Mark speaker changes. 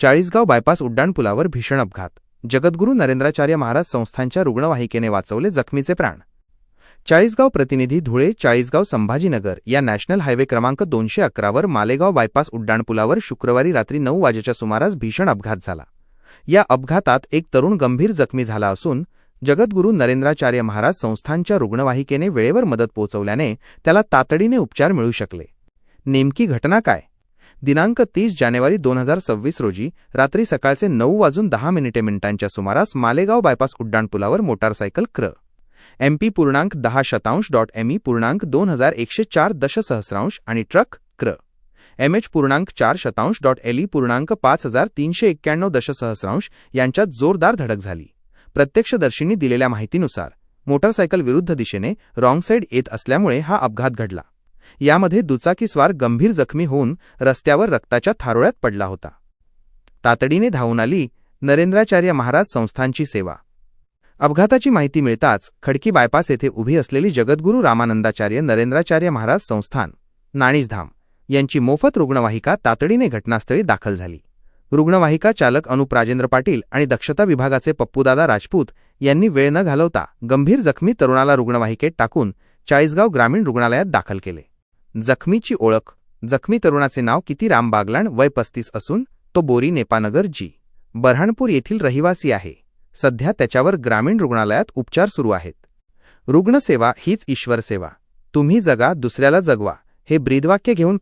Speaker 1: Chalisgaon bypass उड्डाणपुलावर भीषण अपघात. जगद्गुरू नरेंद्राचार्य महाराज संस्थानच्या रुग्णवाहिकेने वाचवले जखमीचे प्राण. चाळीसगाव प्रतिनिधी धुळे. चाळीसगाव संभाजीनगर या नॅशनल हायवे क्रमांक 211 वर मालेगाव बायपास उड्डाणपुलावर शुक्रवारी रात्री 9 वाजेच्या सुमारास भीषण अपघात झाला. या अपघातात एक तरुण गंभीर जखमी झाला असून जगद्गुरू नरेंद्राचार्य महाराज संस्थानच्या रुग्णवाहिकेने वेळेवर मदत पोहोचवल्याने त्याला तातडीने उपचार मिळू शकले. नेमकी घटना काय? दिनांक 30 जानेवारी 2026 रोजी रात्री सकाळचे 9:10 सुमारास मालेगाव बायपास उड्डाणपुलावर मोटारसायकल क्र. MP.10.ME.2104 आणि ट्रक क्र. MH.4.LE.5391 यांच्यात जोरदार धडक झाली. प्रत्यक्षदर्शींनी दिलेल्या माहितीनुसार मोटारसायकल विरुद्ध दिशेने रॉंग साईड येत असल्यामुळे हा अपघात घडला. यामध्ये दुचाकीस्वार गंभीर जखमी होऊन रस्त्यावर रक्ताच्या थारोळ्यात पडला होता. तातडीने धावून आली नरेंद्राचार्य महाराज संस्थानची सेवा. अपघाताची माहिती मिळताच खडकी बायपास येथे उभी असलेली जगद्गुरू रामानंदाचार्य नरेंद्राचार्य महाराज संस्थान नाणीजधाम यांची मोफत रुग्णवाहिका तातडीने घटनास्थळी दाखल झाली. रुग्णवाहिका चालक अनुप राजेंद्र पाटील आणि दक्षता विभागाचे पप्पूदादा राजपूत यांनी वेळ न घालवता गंभीर जखमी तरुणाला रुग्णवाहिकेत टाकून चाळीसगाव ग्रामीण रुग्णालयात दाखल केले. जखमीची ओळख. जखमी तरुणाचे नाव कितीराम बागलाण, वय 35 असून तो बोरी नेपानगर जी. बऱ्हाणपूर येथील रहिवासी आहे. सध्या त्याच्यावर ग्रामीण रुग्णालयात उपचार सुरू आहेत. रुग्णसेवा हीच ईश्वर सेवा. तुम्ही जगा, दुसऱ्याला जगवा हे ब्रीदवाक्य घेऊन